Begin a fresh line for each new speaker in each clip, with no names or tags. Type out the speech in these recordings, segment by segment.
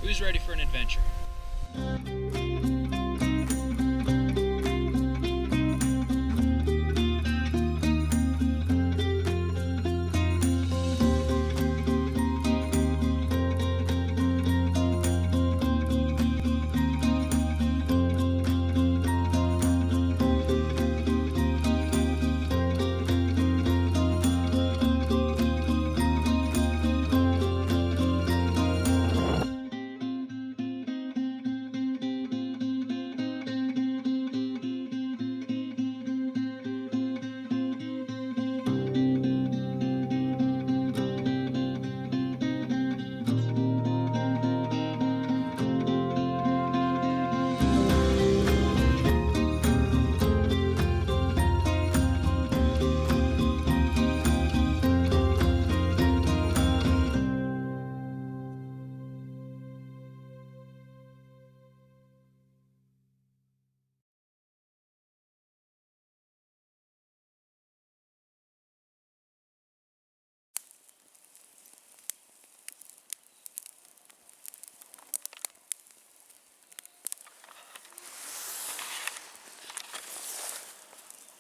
Who's ready for an adventure?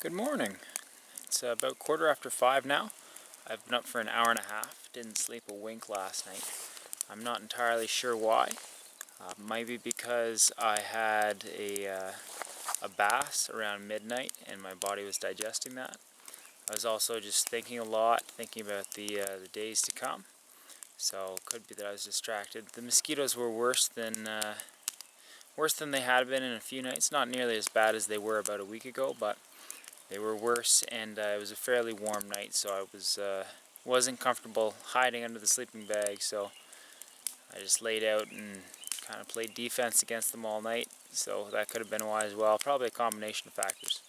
Good morning. It's about 5:15 now. I've been up for an hour and a half. Didn't sleep a wink last night. I'm not entirely sure why. Maybe because I had a bass around midnight and my body was digesting that. I was also just thinking a lot, thinking about the days to come. So it could be that I was distracted. The mosquitoes were worse than they had been in a few nights. Not nearly as bad as they were about a week ago, but they were worse, and it was a fairly warm night, so I wasn't comfortable hiding under the sleeping bag, so I just laid out and kind of played defense against them all night, so that could have been why as well. Probably a combination of factors.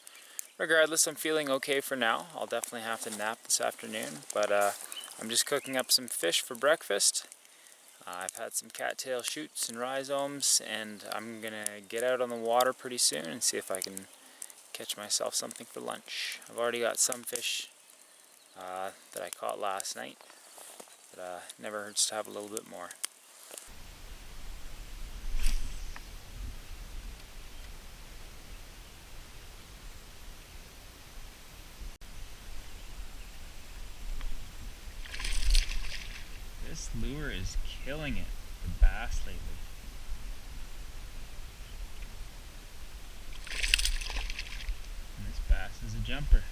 Regardless, I'm feeling okay for now. I'll definitely have to nap this afternoon, but I'm just cooking up some fish for breakfast. I've had some cattail shoots and rhizomes, and I'm gonna get out on the water pretty soon and see if I can catch myself something for lunch. I've already got some fish that I caught last night, but never hurts to have a little bit more. This lure is killing it for bass lately. And this bass is a jumper.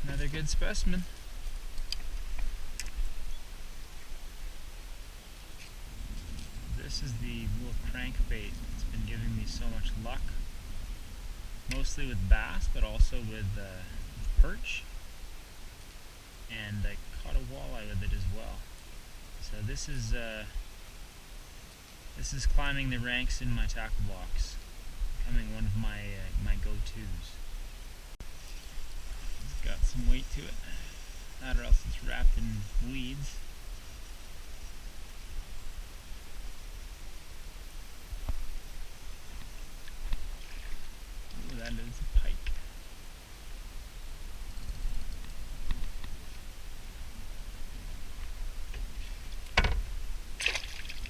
Another good specimen. This is the little crankbait that's been giving me so much luck. Mostly with bass, but also with perch. And I caught a walleye with it as well. So this is climbing the ranks in my tackle box, becoming one of my go-tos. Got some weight to it, that or else it's wrapped in weeds. Ooh, that is a pike.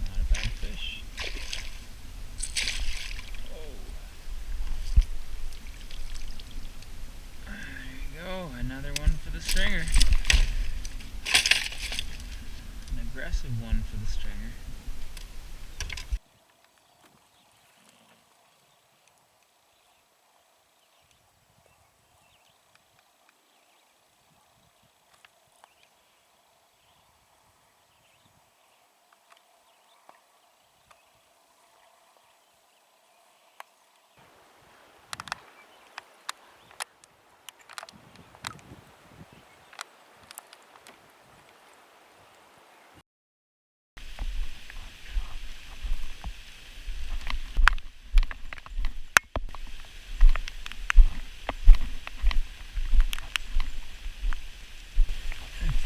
Not a bad fish. Another one for the stringer. An aggressive one for the stringer.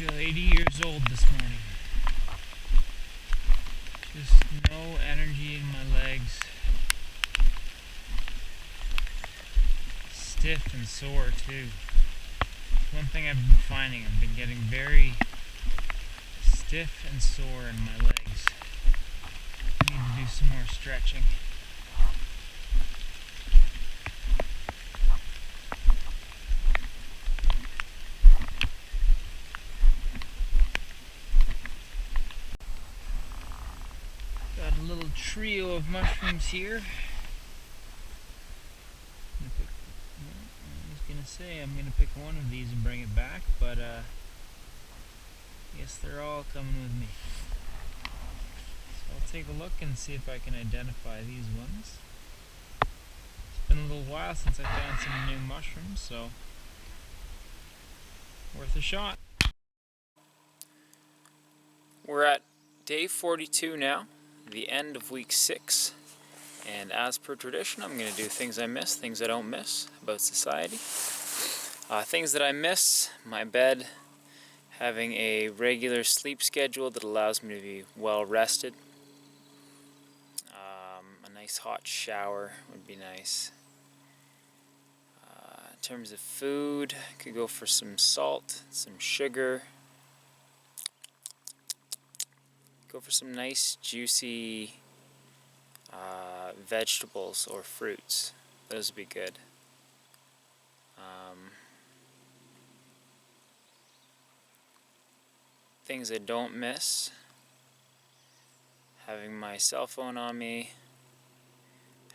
feel 80 years old this morning. Just no energy in my legs. Stiff and sore too. One thing I've been finding, I've been getting very stiff and sore in my legs. I need to do some more stretching. Got a little trio of mushrooms here. I'm gonna pick one of these and bring it back, but I guess they're all coming with me. So I'll take a look and see if I can identify these ones. It's been a little while since I found some new mushrooms, so worth a shot. We're at day 42 now, the end of week 6. And as per tradition, I'm going to do things I miss, things I don't miss about society. Things that I miss: my bed, having a regular sleep schedule that allows me to be well rested. A nice hot shower would be nice. In terms of food, I could go for some salt, some sugar. Go for some nice juicy vegetables or fruits. Those would be good. Things I don't miss: having my cell phone on me,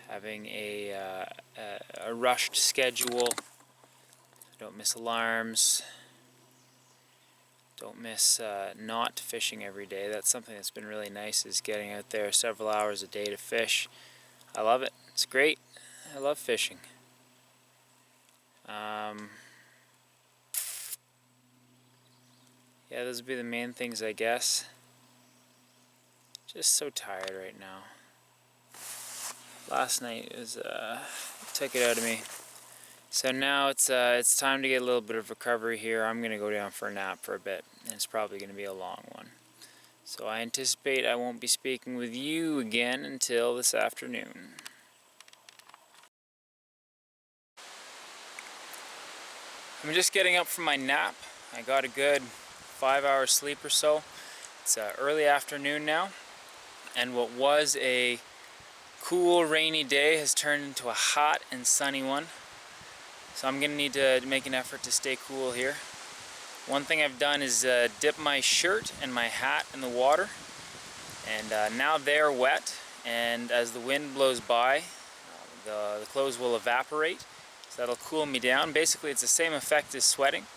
having a rushed schedule. Don't miss alarms. Don't miss not fishing every day. That's something that's been really nice, is getting out there several hours a day to fish. I love it. It's great. I love fishing. Yeah, those would be the main things, I guess. Just so tired right now. Last night was took it out of me. So now it's time to get a little bit of recovery here. I'm gonna go down for a nap for a bit, and it's probably gonna be a long one. So I anticipate I won't be speaking with you again until this afternoon. I'm just getting up from my nap. I got a good 5-hour sleep or so. It's early afternoon now, and what was a cool rainy day has turned into a hot and sunny one. So I'm going to need to make an effort to stay cool here. One thing I've done is dip my shirt and my hat in the water, and now they're wet, and as the wind blows by, the clothes will evaporate, so that'll cool me down. Basically it's the same effect as sweating,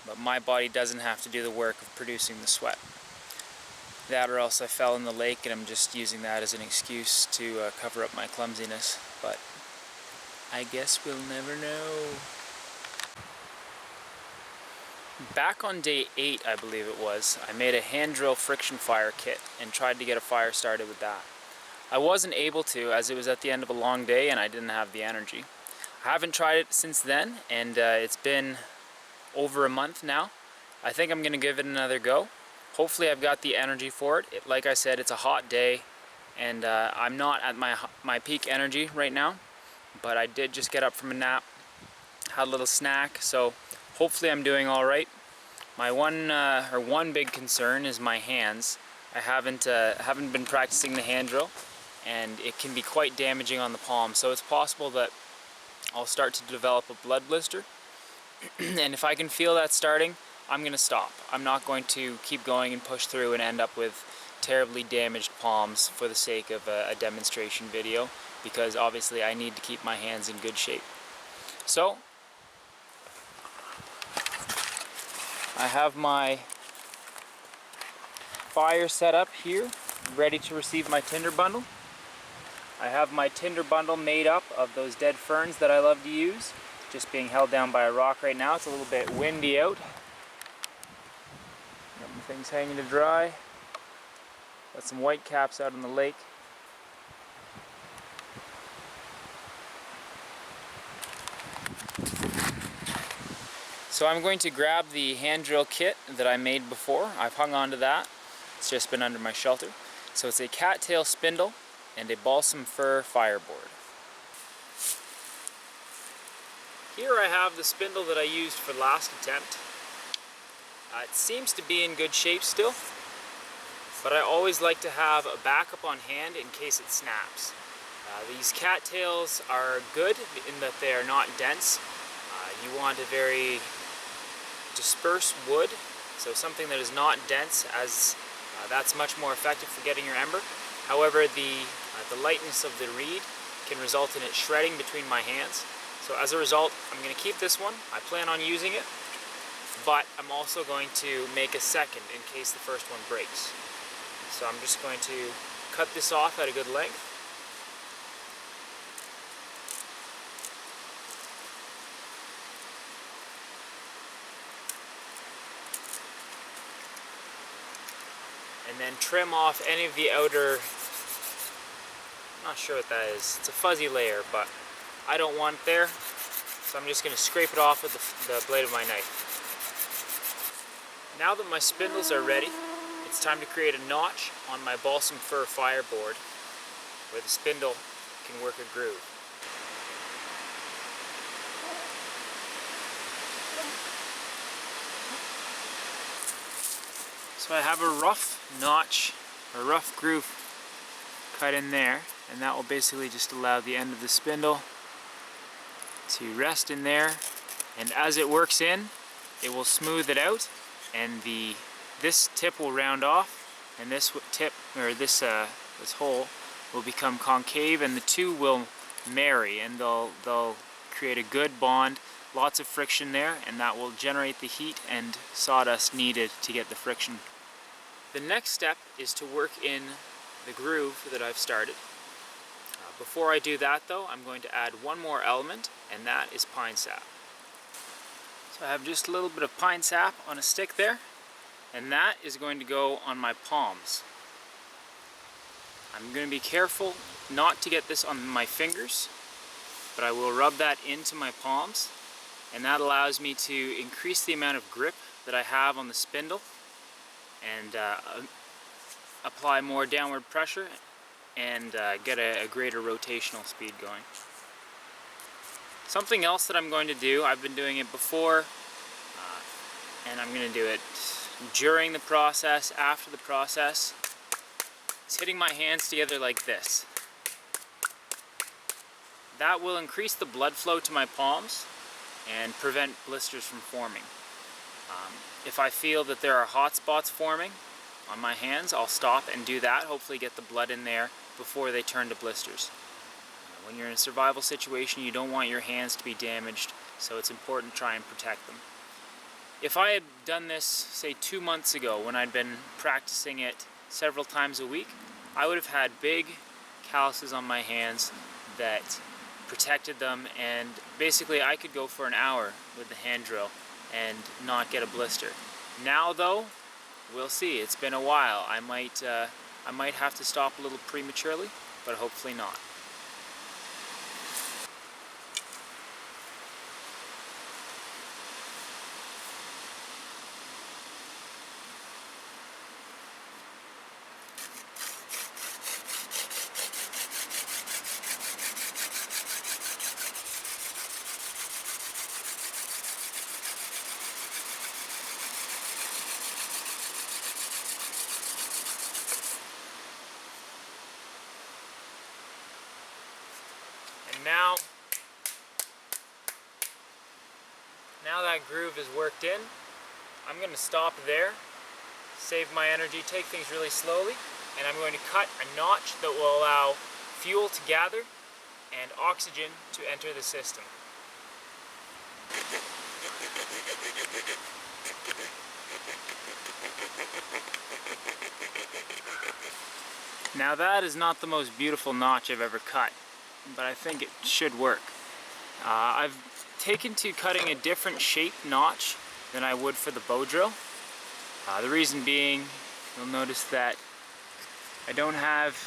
but my body doesn't have to do the work of producing the sweat. That or else I fell in the lake, and I'm just using that as an excuse to cover up my clumsiness, but I guess we'll never know. Back on day 8, I believe it was, I made a hand drill friction fire kit and tried to get a fire started with that. I wasn't able to, as it was at the end of a long day and I didn't have the energy. I haven't tried it since then, and it's been over a month now. I think I'm going to give it another go. Hopefully I've got the energy for it. Like I said, it's a hot day, and I'm not at my peak energy right now, but I did just get up from a nap, had a little snack, so hopefully I'm doing all right. My one big concern is my hands. I haven't been practicing the hand drill, and it can be quite damaging on the palm, so it's possible that I'll start to develop a blood blister. And if I can feel that starting, I'm going to stop. I'm not going to keep going and push through and end up with terribly damaged palms for the sake of a demonstration video, because obviously I need to keep my hands in good shape. So I have my fire set up here, ready to receive my tinder bundle. I have my tinder bundle made up of those dead ferns that I love to use, just being held down by a rock right now. It's a little bit windy out. Got my things hanging to dry. Got some white caps out on the lake. So I'm going to grab the hand drill kit that I made before. I've hung on to that. It's just been under my shelter. So it's a cattail spindle and a balsam fir fireboard. Here I have the spindle that I used for last attempt. It seems to be in good shape still, but I always like to have a backup on hand in case it snaps. These cattails are good in that they are not dense. You want a very dispersed wood, so something that is not dense, as that's much more effective for getting your ember. However, the lightness of the reed can result in it shredding between my hands. So as a result, I'm going to keep this one. I plan on using it, but I'm also going to make a second in case the first one breaks. So I'm just going to cut this off at a good length. And then trim off any of the outer, I'm not sure what that is, it's a fuzzy layer, but I don't want it there, so I'm just going to scrape it off with the blade of my knife. Now that my spindles are ready, it's time to create a notch on my balsam fir fireboard where the spindle can work a groove. So I have a rough notch, a rough groove cut in there, and that will basically just allow the end of the spindle to rest in there, and as it works in, it will smooth it out, and this tip will round off, and this tip, or this hole, will become concave, and the two will marry, and they'll create a good bond. Lots of friction there, and that will generate the heat and sawdust needed to get the friction. The next step is to work in the groove that I've started. Before I do that though, I'm going to add one more element, and that is pine sap. So I have just a little bit of pine sap on a stick there, and that is going to go on my palms. I'm going to be careful not to get this on my fingers, but I will rub that into my palms, and that allows me to increase the amount of grip that I have on the spindle and apply more downward pressure and get a greater rotational speed going. Something else that I'm going to do, I've been doing it before, and I'm going to do it during the process, after the process, is hitting my hands together like this. That will increase the blood flow to my palms and prevent blisters from forming. If I feel that there are hot spots forming on my hands, I'll stop and do that, hopefully get the blood in there before they turn to blisters. When you're in a survival situation, you don't want your hands to be damaged, so it's important to try and protect them. If I had done this, say 2 months ago, when I'd been practicing it several times a week, I would have had big calluses on my hands that protected them, and basically I could go for an hour with the hand drill and not get a blister. Now though, we'll see. It's been a while. I might have to stop a little prematurely, but hopefully not. And now that groove is worked in, I'm going to stop there, save my energy, take things really slowly, and I'm going to cut a notch that will allow fuel to gather and oxygen to enter the system. Now that is not the most beautiful notch I've ever cut, but I think it should work. I've taken to cutting a different shaped notch than I would for the bow drill. The reason being, you'll notice that I don't have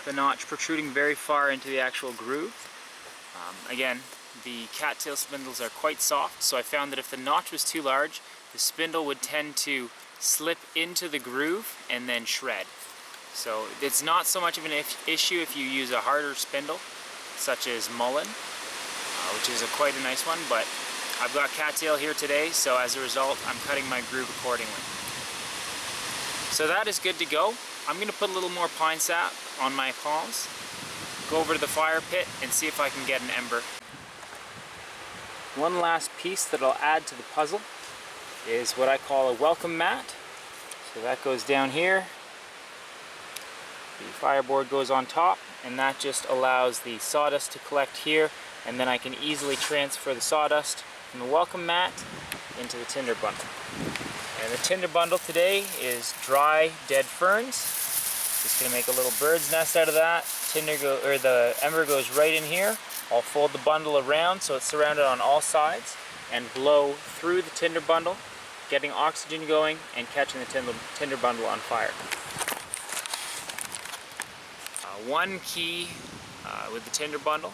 the notch protruding very far into the actual groove. Again, the cattail spindles are quite soft, so I found that if the notch was too large, the spindle would tend to slip into the groove and then shred. So it's not so much of an issue if you use a harder spindle, such as mullen, which is quite a nice one, but I've got cattail here today, so as a result, I'm cutting my groove accordingly. So that is good to go. I'm going to put a little more pine sap on my palms, go over to the fire pit and see if I can get an ember. One last piece that I'll add to the puzzle is what I call a welcome mat. So that goes down here, the fireboard goes on top, and that just allows the sawdust to collect here, and then I can easily transfer the sawdust from the welcome mat into the tinder bundle. And the tinder bundle today is dry dead ferns. Just gonna make a little bird's nest out of that. The ember goes right in here. I'll fold the bundle around so it's surrounded on all sides and blow through the tinder bundle, getting oxygen going and catching the tinder bundle on fire. One key with the tinder bundle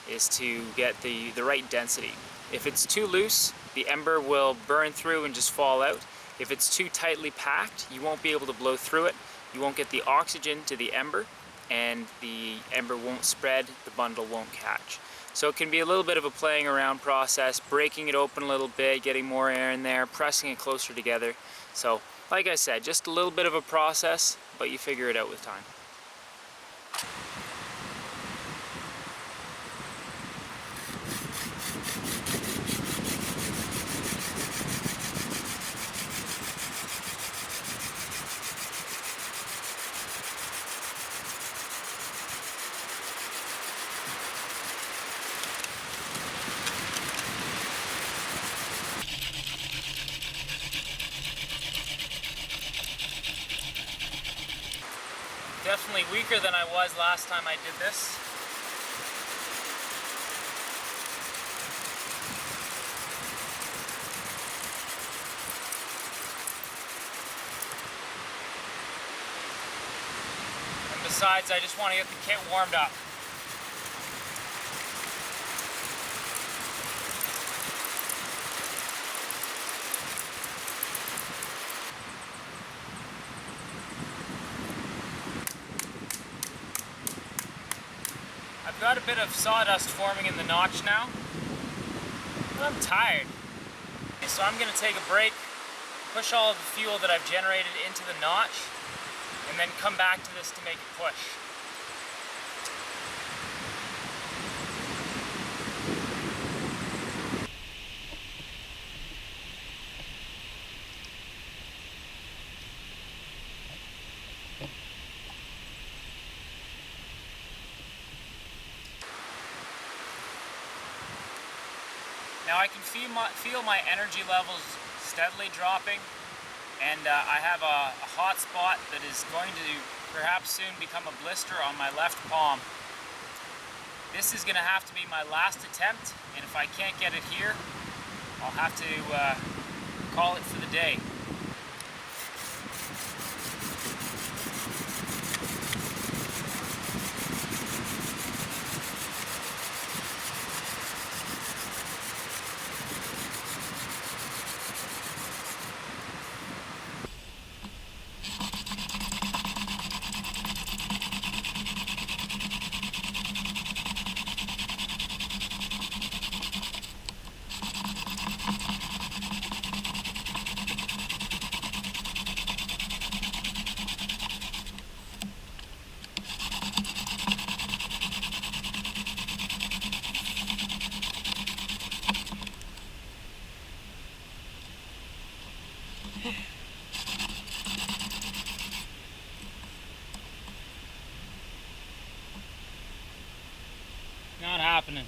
is to get the right density. If it's too loose, the ember will burn through and just fall out. If it's too tightly packed, you won't be able to blow through it. You won't get the oxygen to the ember, and the ember won't spread, the bundle won't catch. So it can be a little bit of a playing around process, breaking it open a little bit, getting more air in there, pressing it closer together. So, like I said, just a little bit of a process, but you figure it out with time. Definitely weaker than I was last time I did this. And besides, I just want to get the kit warmed up. I've got a bit of sawdust forming in the notch now, but I'm tired. So I'm going to take a break, push all of the fuel that I've generated into the notch, and then come back to this to make it push. Now I can feel my energy levels steadily dropping, and I have a hot spot that is going to perhaps soon become a blister on my left palm. This is going to have to be my last attempt, and if I can't get it here, I'll have to call it for the day. Not happening.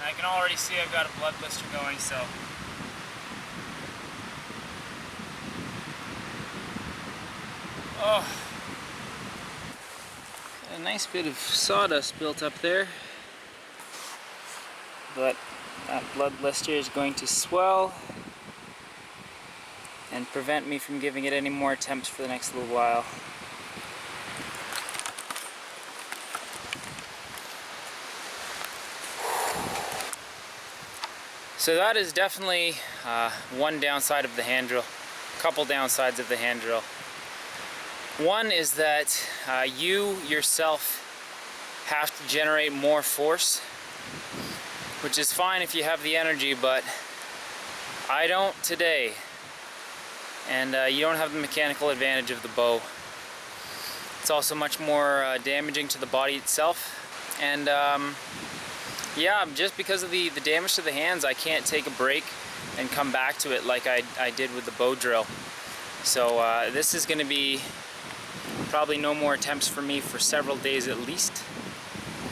I can already see I've got a blood blister going, so. Oh. A nice bit of sawdust built up there, but that blood blister is going to swell and prevent me from giving it any more attempts for the next little while. So that is definitely one downside of the hand drill. A couple downsides of the hand drill. One is that you yourself have to generate more force, which is fine if you have the energy, but I don't today. And you don't have the mechanical advantage of the bow. It's also much more damaging to the body itself. And yeah, just because of the damage to the hands, I can't take a break and come back to it like I did with the bow drill. So this is going to be probably no more attempts for me for several days at least.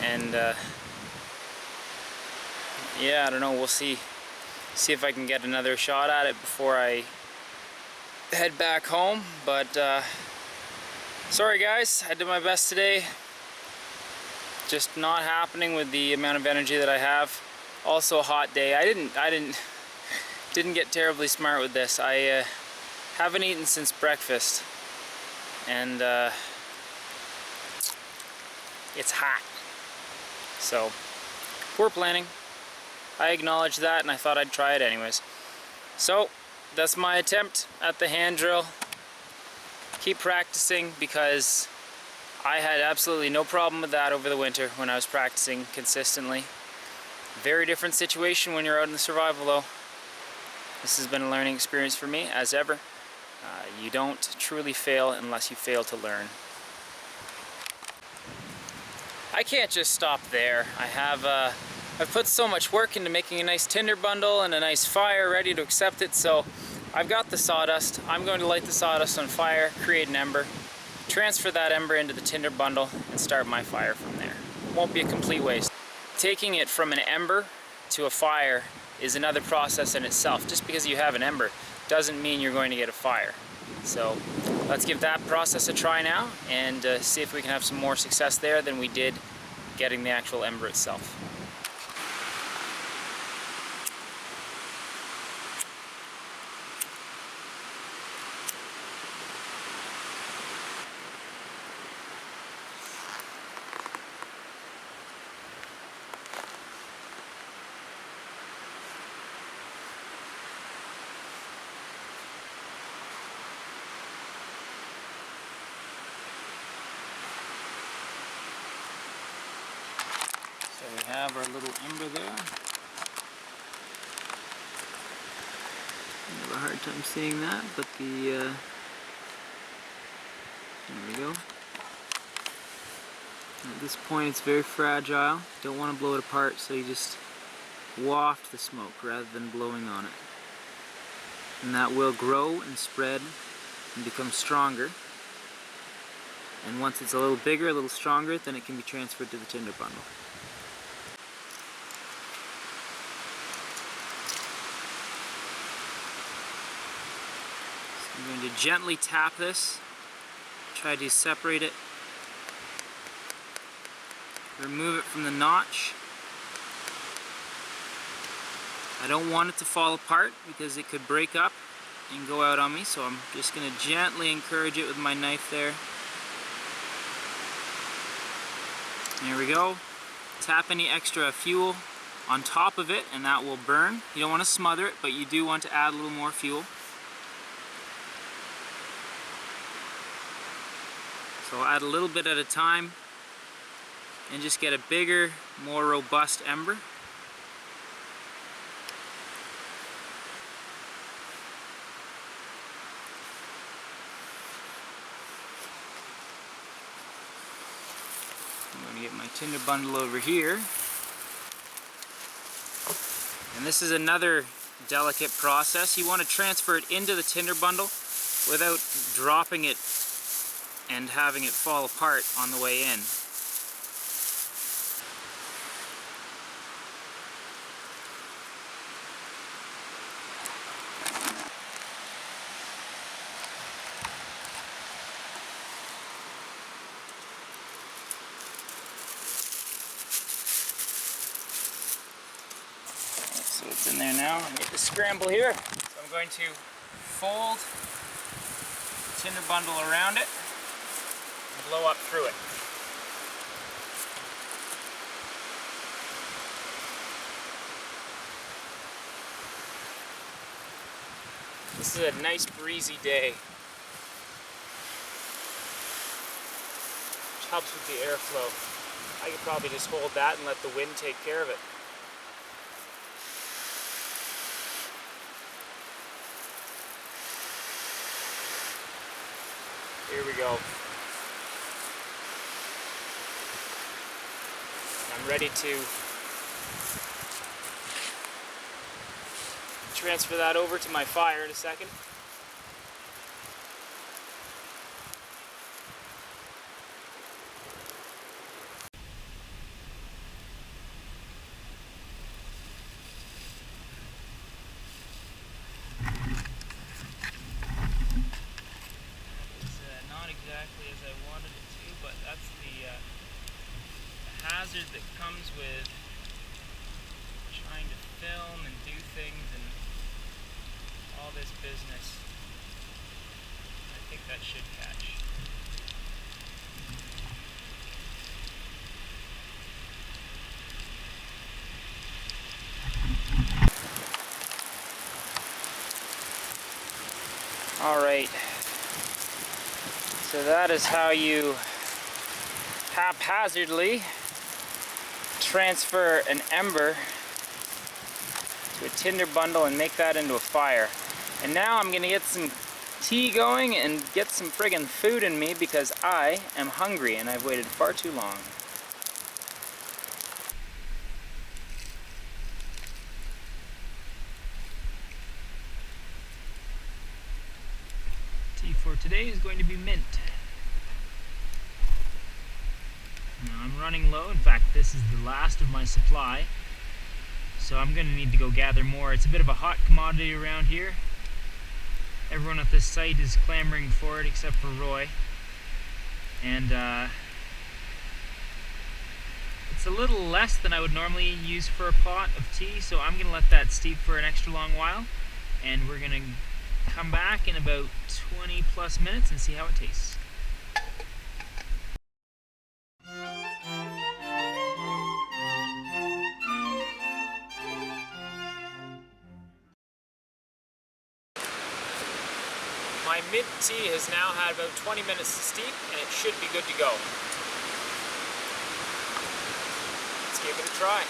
And yeah, I don't know, we'll see if I can get another shot at it before I head back home. But sorry guys, I did my best today. Just not happening with the amount of energy that I have. Also a hot day. I didn't get terribly smart with this. I haven't eaten since breakfast, and it's hot. So poor planning. I acknowledge that, and I thought I'd try it anyways. So that's my attempt at the hand drill. Keep practicing, because I had absolutely no problem with that over the winter when I was practicing consistently. Very different situation when you're out in the survival though. This has been a learning experience for me, as ever. You don't truly fail unless you fail to learn. I can't just stop there. I've put so much work into making a nice tinder bundle and a nice fire ready to accept it, so I've got the sawdust. I'm going to light the sawdust on fire, create an ember, transfer that ember into the tinder bundle, and start my fire from there. Won't be a complete waste. Taking it from an ember to a fire is another process in itself. Just because you have an ember doesn't mean you're going to get a fire. So let's give that process a try now, and see if we can have some more success there than we did getting the actual ember itself. So we have our little ember there. I have a hard time seeing that, but there we go. At this point it's very fragile. You don't want to blow it apart, so you just waft the smoke rather than blowing on it. And that will grow and spread and become stronger. And once it's a little bigger, a little stronger, then it can be transferred to the tinder bundle. So I'm going to gently tap this, try to separate it, remove it from the notch. I don't want it to fall apart because it could break up and go out on me, so I'm just going to gently encourage it with my knife there. There we go. Tap any extra fuel on top of it and that will burn. You don't want to smother it, but you do want to add a little more fuel. So I'll add a little bit at a time and just get a bigger, more robust ember. I'm going to get my tinder bundle over here. And this is another delicate process. You want to transfer it into the tinder bundle without dropping it and having it fall apart on the way in. So it's in there now. I get the scramble here. So I'm going to fold the tinder bundle around it and blow up through it. This is a nice breezy day, which helps with the airflow. I could probably just hold that and let the wind take care of it. Here we go. I'm ready to transfer that over to my fire in a second. Not exactly as I wanted it to, but that's the hazard that comes with trying to film and do things and all this business. I think that should catch. All right. So that is how you haphazardly transfer an ember to a tinder bundle and make that into a fire. And now I'm gonna get some tea going and get some friggin' food in me because I am hungry and I've waited far too long. Tea for today is going to be mint. Now I'm running low. In fact, this is the last of my supply. So I'm going to need to go gather more. It's a bit of a hot commodity around here. Everyone at this site is clamoring for it except for Roy. And it's a little less than I would normally use for a pot of tea, so I'm going to let that steep for an extra long while. And we're going to come back in about 20 plus minutes and see how it tastes. My mint tea has now had about 20 minutes to steep and it should be good to go. Let's give it a try.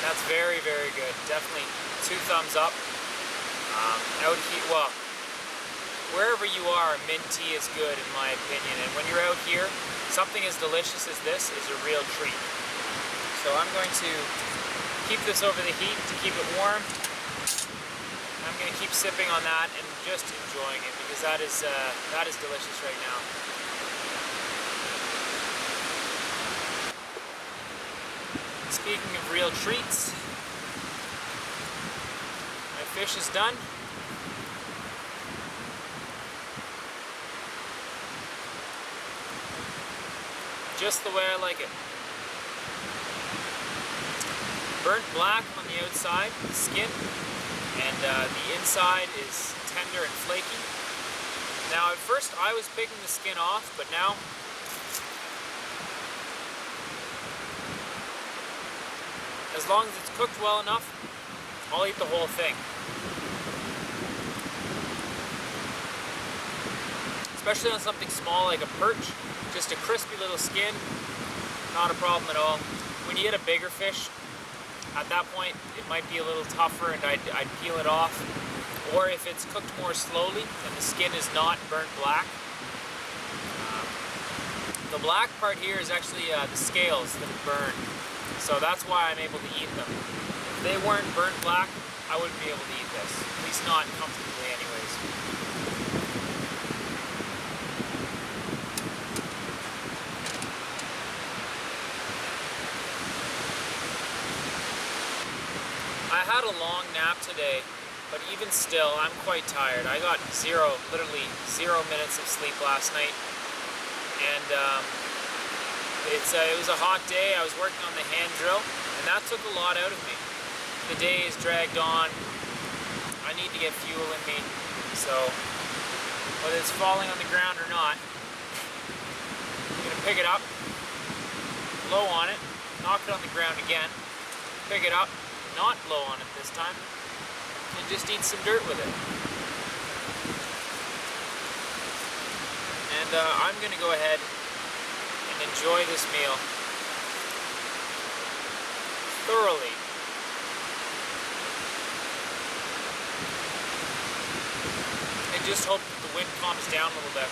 That's very, very good. Definitely 2 thumbs up. Out here, well, wherever you are, mint tea is good in my opinion. And when you're out here, something as delicious as this is a real treat. So I'm going to keep this over the heat to keep it warm. I'm going to keep sipping on that and just enjoying it because that is delicious right now. Speaking of real treats, my fish is done. Just the way I like it. Burnt black on the outside, the skin, and the inside is tender and flaky. Now at first I was picking the skin off, but now as long as it's cooked well enough, I'll eat the whole thing. Especially on something small like a perch, just a crispy little skin, not a problem at all. When you get a bigger fish, at that point it might be a little tougher and I'd peel it off. Or if it's cooked more slowly and the skin is not burnt black. The black part here is actually the scales that burn. So that's why I'm able to eat them. If they weren't burnt black, I wouldn't be able to eat this. At least not comfortably anyways. I had a long nap today, but even still, I'm quite tired. I got literally 0 minutes of sleep last night. And It was a hot day. I was working on the hand drill, and that took a lot out of me. The day is dragged on. I need to get fuel in me, so whether it's falling on the ground or not, I'm gonna pick it up, blow on it, knock it on the ground again, pick it up, not blow on it this time, and just eat some dirt with it. And I'm gonna go ahead and enjoy this meal thoroughly. And just hope that the wind calms down a little bit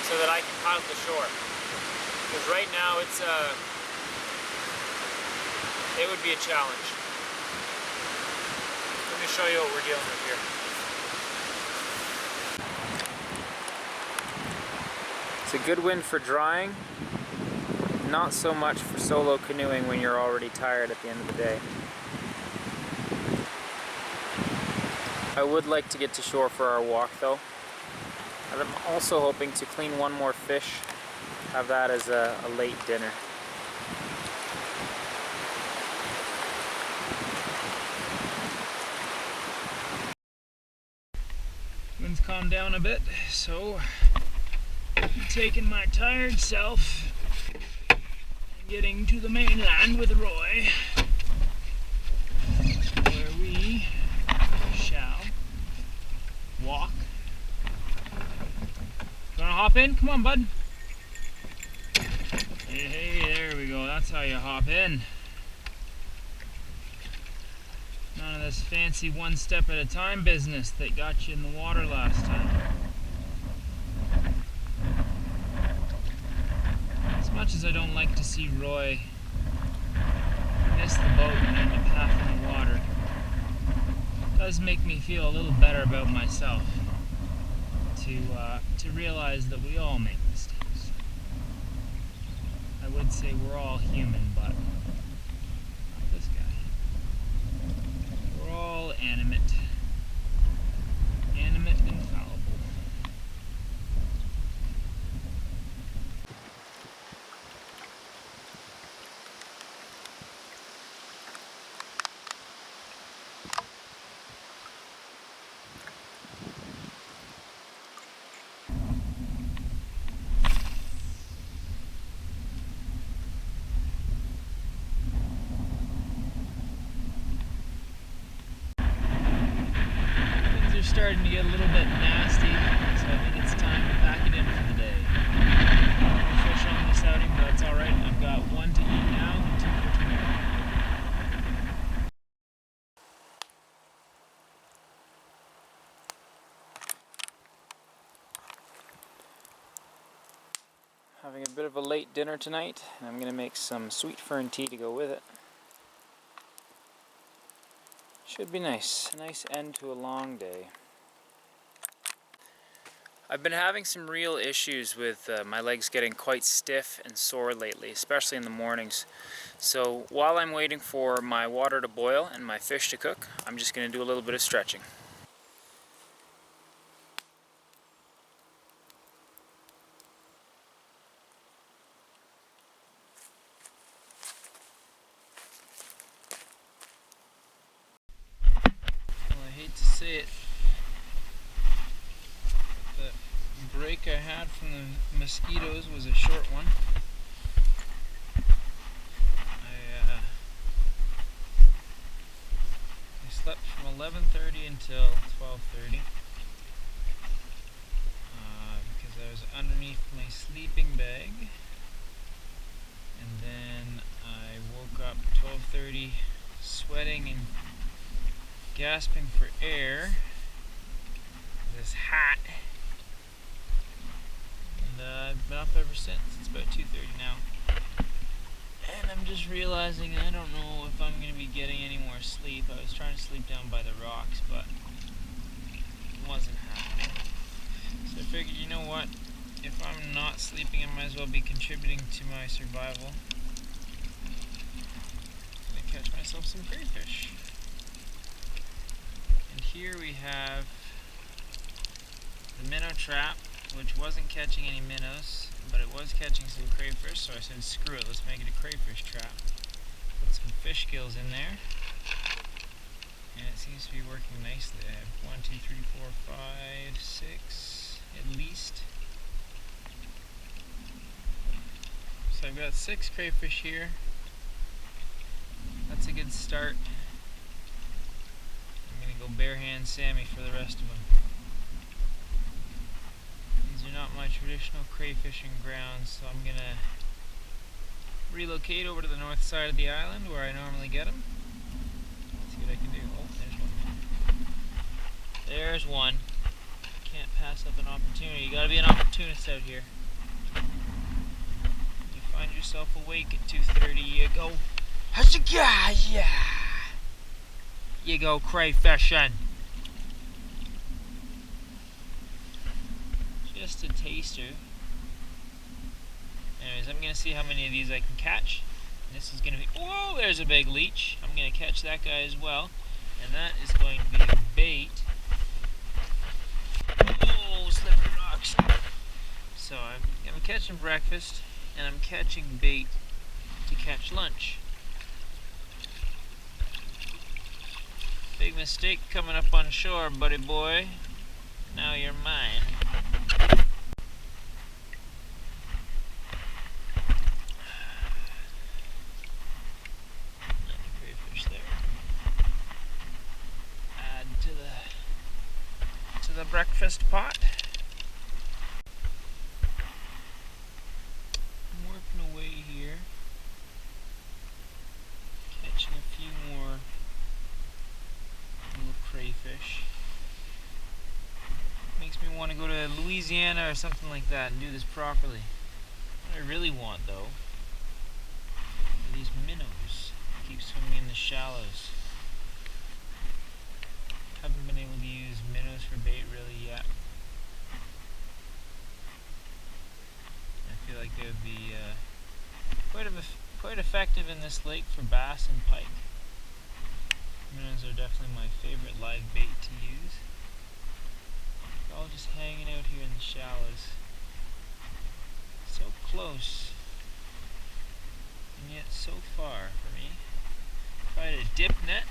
so that I can paddle to shore. Because right now it would be a challenge. Let me show you what we're dealing with here. It's a good wind for drying, not so much for solo canoeing when you're already tired at the end of the day. I would like to get to shore for our walk though. And I'm also hoping to clean one more fish, have that as a late dinner. Wind's calmed down a bit, so I'm taking my tired self and getting to the mainland with Roy, where we shall walk. You wanna hop in? Come on, bud. Hey, there we go. That's how you hop in. None of this fancy one step at a time business that got you in the water last time. As much as I don't like to see Roy miss the boat and end up half in the water, it does make me feel a little better about myself to realize that we all make mistakes. I would say we're all human, but not this guy. We're all animate and fallible. Starting to get a little bit nasty, so I think it's time to pack it in for the day. No fish on this outing, but that's alright. I've got one to eat now and two for tomorrow. Having a bit of a late dinner tonight, and I'm going to make some sweet fern tea to go with it. Should be nice. A nice end to a long day. I've been having some real issues with my legs getting quite stiff and sore lately, especially in the mornings. So while I'm waiting for my water to boil and my fish to cook, I'm just going to do a little bit of stretching. Well, I hate to say it, the break I had from the mosquitoes was a short one. I slept from 11:30 until 12:30 because I was underneath my sleeping bag, and then I woke up 12:30 sweating and gasping for air. This hat. And I've been up ever since. It's about 2:30 now. And I'm just realizing I don't know if I'm going to be getting any more sleep. I was trying to sleep down by the rocks, but it wasn't happening. So I figured, you know what? If I'm not sleeping, I might as well be contributing to my survival. I'm going to catch myself some crayfish. And here we have the minnow trap, which wasn't catching any minnows. but it was catching some crayfish, so I said screw it, let's make it a crayfish trap. Put some fish gills in there, and it seems to be working nicely. I have 1, 2, 3, 4, 5, 6 at least. So I've got 6 crayfish here. That's a good start. I'm going to go bare hand Sammy for the rest of them. These are not my traditional crayfishing grounds, so I'm going to relocate over to the north side of the island where I normally get them. Let's see what I can do. Oh, there's one. There's one. Can't pass up an opportunity. You gotta be an opportunist out here. You find yourself awake at 2:30, you go, yeah! You go crayfishing. Just a taster. Anyways, I'm going to see how many of these I can catch. And this is going to be... Whoa, there's a big leech. I'm going to catch that guy as well. And that is going to be bait. Oh, slippery rocks. So I'm catching breakfast, and I'm catching bait to catch lunch. Big mistake coming up on shore, buddy boy. Now you're mine. The breakfast pot. I'm working away here, catching a few more little crayfish. Makes me want to go to Louisiana or something like that and do this properly. What I really want, though, are these minnows. Keep swimming in the shallows. Haven't been able to use minnows for bait really yet. I feel like they would be quite effective in this lake for bass and pike. Minnows are definitely my favorite live bait to use. They're all just hanging out here in the shallows. So close, and yet so far for me. Try to dip net.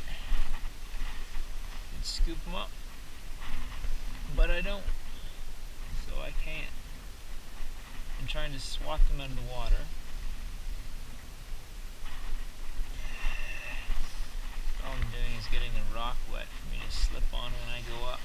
Scoop them up, but I don't, so I can't. I'm trying to swat them out of the water. All I'm doing is getting the rock wet for me to slip on when I go up.